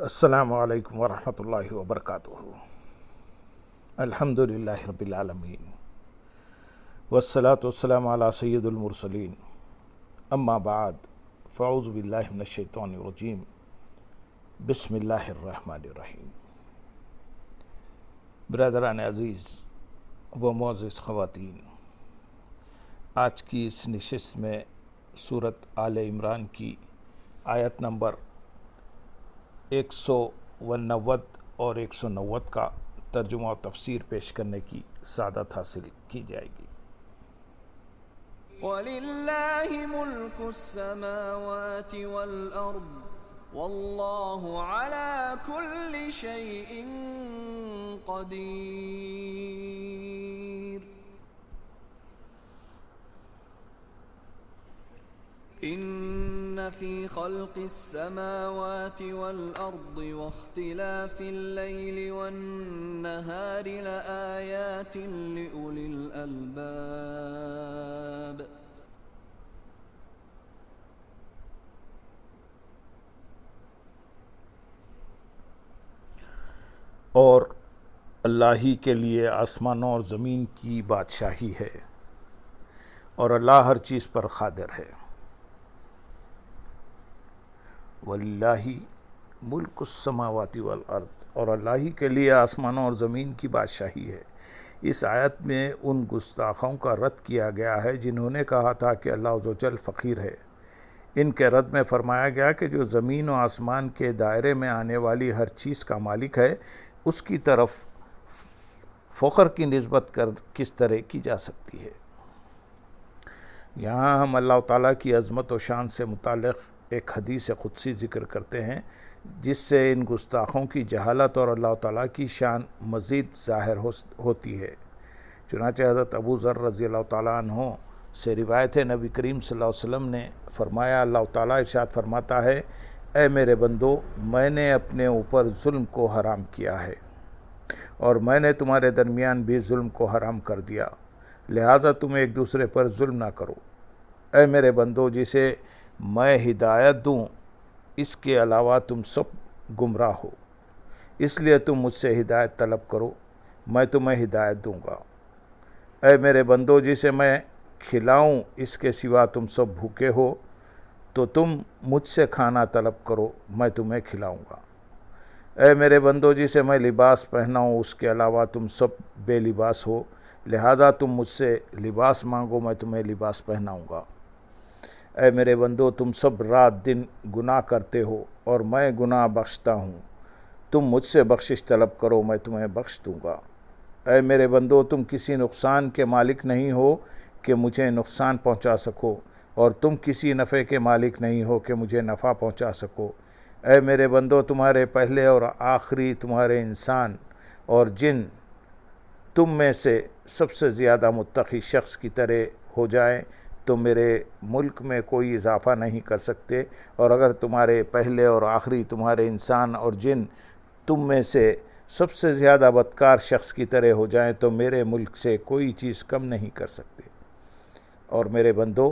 السلام علیکم ورحمۃ اللہ وبرکاتہ۔ الحمد للہ رب العالمین والصلاة والسلام علی سید المرسلین، اما بعد فاعوذ باللہ من الشیطان الرجیم، بسم اللہ الرحمن الرحیم۔ برادران عزیز و معزز خواتین، آج کی اس نشست میں سورۃ آل عمران کی آیت نمبر 190 اور 190 کا ترجمہ و تفسیر پیش کرنے کی سعادت حاصل کی جائے گی۔ وَلِلَّهِ مُلْكُ السَّمَاوَاتِ وَالْأَرْضِ وَاللَّهُ عَلَى كُلِّ شَيْءٍ قَدِيرٌ۔ إِنَّ فِي خَلْقِ السَّمَاوَاتِ وَالْأَرْضِ وَاخْتِلَافِ اللَّيْلِ وَالنَّهَارِ لَآيَاتٍ لِأُولِي الْأَلْبَابِ۔ اور اللہ ہی کے لیے آسمانوں اور زمین کی بادشاہی ہے، اور اللہ ہر چیز پر قادر ہے۔ وَلِلَّهِ مُلْكُ السَّمَاوَاتِ وَالْأَرْضِ، اور اللہ ہی کے لیے آسمانوں اور زمین کی بادشاہی ہے۔ اس آیت میں ان گستاخوں کا رد کیا گیا ہے جنہوں نے کہا تھا کہ اللہ عز و جل فقیر ہے۔ ان کے رد میں فرمایا گیا کہ جو زمین و آسمان کے دائرے میں آنے والی ہر چیز کا مالک ہے، اس کی طرف فخر کی نسبت کس طرح کی جا سکتی ہے۔ یہاں ہم اللہ تعالیٰ کی عظمت و شان سے متعلق ایک حدیث قدسی ذکر کرتے ہیں، جس سے ان گستاخوں کی جہالت اور اللہ تعالیٰ کی شان مزید ظاہر ہوتی ہے۔ چنانچہ حضرت ابو ذر رضی اللہ تعالیٰ عنہ سے روایت ہے، نبی کریم صلی اللہ علیہ وسلم نے فرمایا، اللہ تعالیٰ ارشاد فرماتا ہے، اے میرے بندو، میں نے اپنے اوپر ظلم کو حرام کیا ہے، اور میں نے تمہارے درمیان بھی ظلم کو حرام کر دیا، لہذا تم ایک دوسرے پر ظلم نہ کرو۔ اے میرے بندو، جسے میں ہدایت دوں اس کے علاوہ تم سب گمراہ ہو، اس لیے تم مجھ سے ہدایت طلب کرو، میں تمہیں ہدایت دوں گا۔ اے میرے بندو، جسے میں کھلاؤں اس کے سوا تم سب بھوکے ہو، تو تم مجھ سے کھانا طلب کرو، میں تمہیں کھلاؤں گا۔ اے میرے بندو، جسے میں لباس پہناؤں اس کے علاوہ تم سب بے لباس ہو، لہذا تم مجھ سے لباس مانگو، میں تمہیں لباس پہناؤں گا۔ اے میرے بندو، تم سب رات دن گناہ کرتے ہو، اور میں گناہ بخشتا ہوں، تم مجھ سے بخشش طلب کرو، میں تمہیں بخش دوں گا۔ اے میرے بندو، تم کسی نقصان کے مالک نہیں ہو کہ مجھے نقصان پہنچا سکو، اور تم کسی نفع کے مالک نہیں ہو کہ مجھے نفع پہنچا سکو۔ اے میرے بندو، تمہارے پہلے اور آخری، تمہارے انسان اور جن تم میں سے سب سے زیادہ متقی شخص کی طرح ہو جائیں تو میرے ملک میں کوئی اضافہ نہیں کر سکتے، اور اگر تمہارے پہلے اور آخری، تمہارے انسان اور جن تم میں سے سب سے زیادہ بدکار شخص کی طرح ہو جائیں تو میرے ملک سے کوئی چیز کم نہیں کر سکتے۔ اور میرے بندو،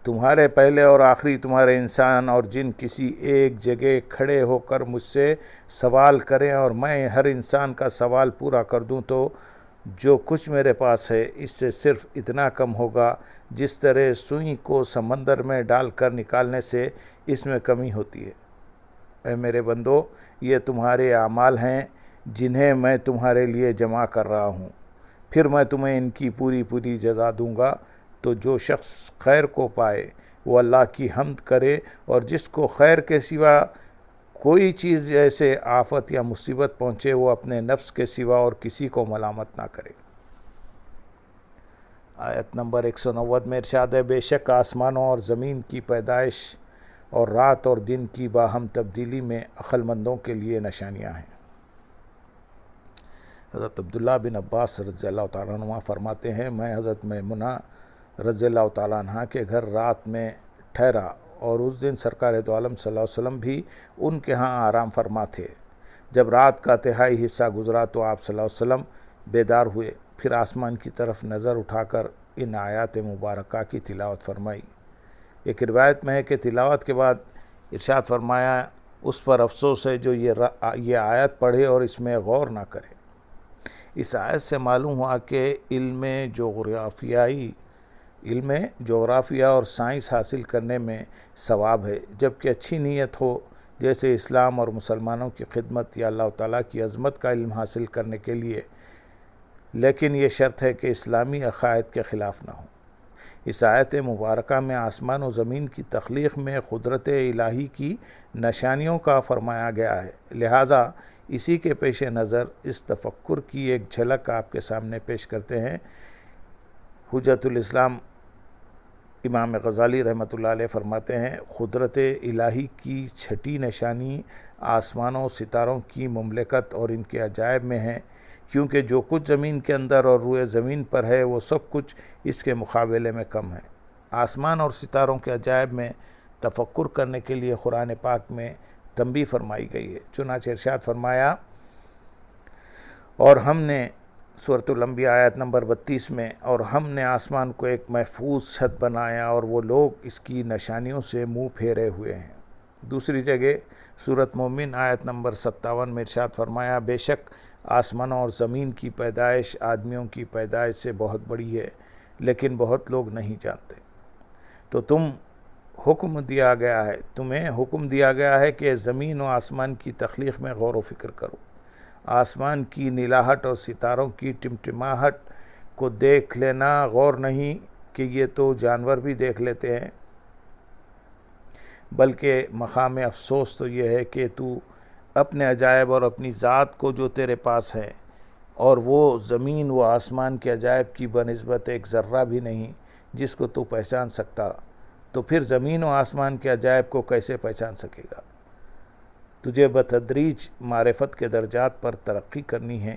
تمہارے پہلے اور آخری، تمہارے انسان اور جن کسی ایک جگہ کھڑے ہو کر مجھ سے سوال کریں، اور میں ہر انسان کا سوال پورا کر دوں تو جو کچھ میرے پاس ہے اس سے صرف اتنا کم ہوگا جس طرح سوئی کو سمندر میں ڈال کر نکالنے سے اس میں کمی ہوتی ہے۔ اے میرے بندو، یہ تمہارے اعمال ہیں جنہیں میں تمہارے لیے جمع کر رہا ہوں، پھر میں تمہیں ان کی پوری جزا دوں گا۔ تو جو شخص خیر کو پائے وہ اللہ کی حمد کرے، اور جس کو خیر کے سوا کوئی چیز جیسے آفت یا مصیبت پہنچے وہ اپنے نفس کے سوا اور کسی کو ملامت نہ کرے۔ آیت نمبر 190 میں ارشاد ہے، بے شک آسمانوں اور زمین کی پیدائش اور رات اور دن کی باہم تبدیلی میں عقل مندوں کے لیے نشانیاں ہیں۔ حضرت عبداللہ بن عباس رضی اللہ تعالیٰ عنہ فرماتے ہیں، میں حضرت میمونہ رضی اللہ تعالیٰ عنہ کے گھر رات میں ٹھہرا، اور اس دن سرکار دو عالم صلی اللہ علیہ وسلم بھی ان کے ہاں آرام فرما تھے۔ جب رات کا تہائی حصہ گزرا تو آپ صلی اللہ علیہ وسلم بیدار ہوئے، پھر آسمان کی طرف نظر اٹھا کر ان آیات مبارکہ کی تلاوت فرمائی۔ ایک روایت میں ہے کہ تلاوت کے بعد ارشاد فرمایا، اس پر افسوس ہے جو یہ آیت پڑھے اور اس میں غور نہ کرے۔ اس آیت سے معلوم ہوا کہ علم جغرافیہ اور سائنس حاصل کرنے میں ثواب ہے، جبکہ اچھی نیت ہو، جیسے اسلام اور مسلمانوں کی خدمت یا اللہ تعالیٰ کی عظمت کا علم حاصل کرنے کے لیے، لیکن یہ شرط ہے کہ اسلامی عقائد کے خلاف نہ ہو۔ اس آیت مبارکہ میں آسمان و زمین کی تخلیق میں قدرت الہی کی نشانیوں کا فرمایا گیا ہے، لہٰذا اسی کے پیش نظر اس تفکر کی ایک جھلک آپ کے سامنے پیش کرتے ہیں۔ حجت الاسلام امام غزالی رحمۃ اللہ علیہ فرماتے ہیں، قدرت الہی کی چھٹی نشانی آسمانوں ستاروں کی مملکت اور ان کے عجائب میں ہے، کیونکہ جو کچھ زمین کے اندر اور روئے زمین پر ہے وہ سب کچھ اس کے مقابلے میں کم ہے۔ آسمان اور ستاروں کے عجائب میں تفکر کرنے کے لیے قرآن پاک میں تنبیہ فرمائی گئی ہے۔ چنانچہ ارشاد فرمایا، اور ہم نے سورۃ الانبیاء آیت نمبر 32 میں، اور ہم نے آسمان کو ایک محفوظ چھت بنایا اور وہ لوگ اس کی نشانیوں سے منہ پھیرے ہوئے ہیں۔ دوسری جگہ سورۃ مومن آیت نمبر 57 میں ارشاد فرمایا، بے شک آسمانوں اور زمین کی پیدائش آدمیوں کی پیدائش سے بہت بڑی ہے، لیکن بہت لوگ نہیں جانتے۔ تو تمہیں حکم دیا گیا ہے کہ زمین و آسمان کی تخلیق میں غور و فکر کرو۔ آسمان کی نیلاہٹ اور ستاروں کی ٹمٹماہٹ کو دیکھ لینا غور نہیں کہ یہ تو جانور بھی دیکھ لیتے ہیں، بلکہ مقام افسوس تو یہ ہے کہ تو اپنے عجائب اور اپنی ذات کو جو تیرے پاس ہے، اور وہ زمین و آسمان کے عجائب کی بنسبت ایک ذرہ بھی نہیں جس کو تو پہچان سکتا، تو پھر زمین و آسمان کے عجائب کو کیسے پہچان سکے گا؟ تجھے بتدریج معرفت کے درجات پر ترقی کرنی ہے۔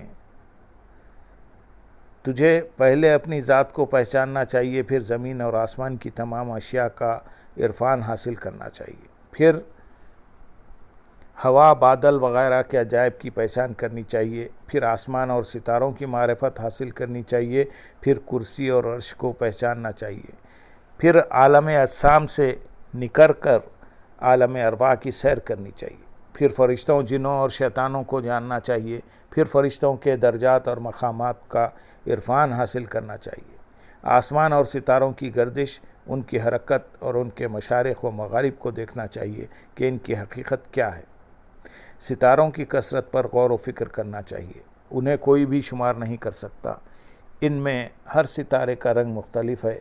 تجھے پہلے اپنی ذات کو پہچاننا چاہیے، پھر زمین اور آسمان کی تمام اشیاء کا عرفان حاصل کرنا چاہیے، پھر ہوا، بادل وغیرہ کے عجائب کی پہچان کرنی چاہیے، پھر آسمان اور ستاروں کی معرفت حاصل کرنی چاہیے، پھر کرسی اور عرش کو پہچاننا چاہیے، پھر عالم اجسام سے نکل کر عالم ارواح کی سیر کرنی چاہیے، پھر فرشتوں، جنوں اور شیطانوں کو جاننا چاہیے، پھر فرشتوں کے درجات اور مقامات کا عرفان حاصل کرنا چاہیے، آسمان اور ستاروں کی گردش، ان کی حرکت اور ان کے مشارق و مغارب کو دیکھنا چاہیے کہ ان کی حقیقت کیا ہے، ستاروں کی کثرت پر غور و فکر کرنا چاہیے، انہیں کوئی بھی شمار نہیں کر سکتا، ان میں ہر ستارے کا رنگ مختلف ہے،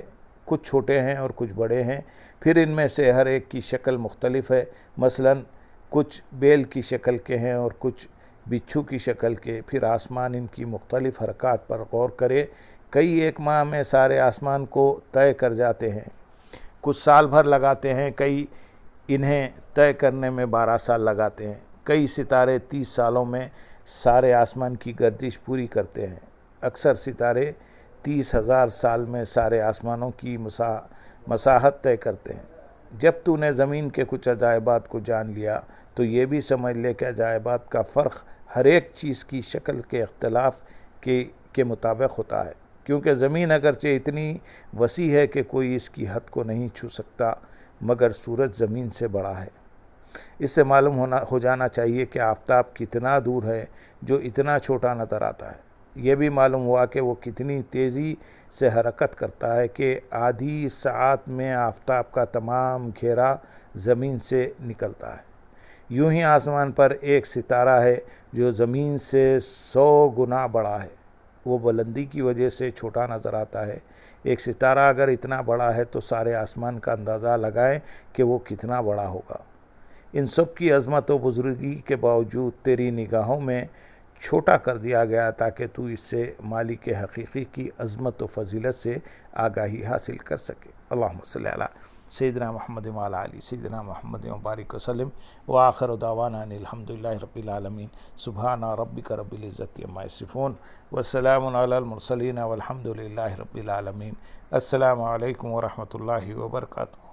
کچھ چھوٹے ہیں اور کچھ بڑے ہیں، پھر ان میں سے ہر ایک کی شکل مختلف ہے، مثلا کچھ بیل کی شکل کے ہیں اور کچھ بچھو کی شکل کے، پھر آسمان ان کی مختلف حرکات پر غور کرے، کئی ایک ماہ میں سارے آسمان کو طے کر جاتے ہیں، کچھ سال بھر لگاتے ہیں، کئی انہیں طے کرنے میں 12 سال لگاتے ہیں، کئی ستارے 30 سالوں میں سارے آسمان کی گردش پوری کرتے ہیں، اکثر ستارے 30,000 سال میں سارے آسمانوں کی مساحت طے کرتے ہیں۔ جب تو نے زمین کے کچھ عجائبات کو جان لیا تو یہ بھی سمجھ لے کہ عجائبات کا فرق ہر ایک چیز کی شکل کے اختلاف کے مطابق ہوتا ہے، کیونکہ زمین اگرچہ اتنی وسیع ہے کہ کوئی اس کی حد کو نہیں چھو سکتا، مگر سورج زمین سے بڑا ہے۔ اس سے معلوم ہو جانا چاہیے کہ آفتاب کتنا دور ہے جو اتنا چھوٹا نظر آتا ہے۔ یہ بھی معلوم ہوا کہ وہ کتنی تیزی سے حرکت کرتا ہے کہ آدھی ساعت میں آفتاب کا تمام گھیرا زمین سے نکلتا ہے۔ یوں ہی آسمان پر ایک ستارہ ہے جو زمین سے 100 گنا بڑا ہے، وہ بلندی کی وجہ سے چھوٹا نظر آتا ہے۔ ایک ستارہ اگر اتنا بڑا ہے تو سارے آسمان کا اندازہ لگائیں کہ وہ کتنا بڑا ہوگا۔ ان سب کی عظمت و بزرگی کے باوجود تیری نگاہوں میں چھوٹا کر دیا گیا تاکہ تو اس سے مالک حقیقی کی عظمت و فضیلت سے آگاہی حاصل کر سکے۔ اللہم صلی علی سیدنا محمد وعلی آل سیدنا محمد وبارک وسلم، وآخر دعوانا ان الحمدللہ رب العالمین، سبحان ربک رب العزت عما یصفون، والسلام علی المرسلین والحمدللہ رب العالمین۔ السلام علیکم ورحمۃ اللہ وبرکاتہ۔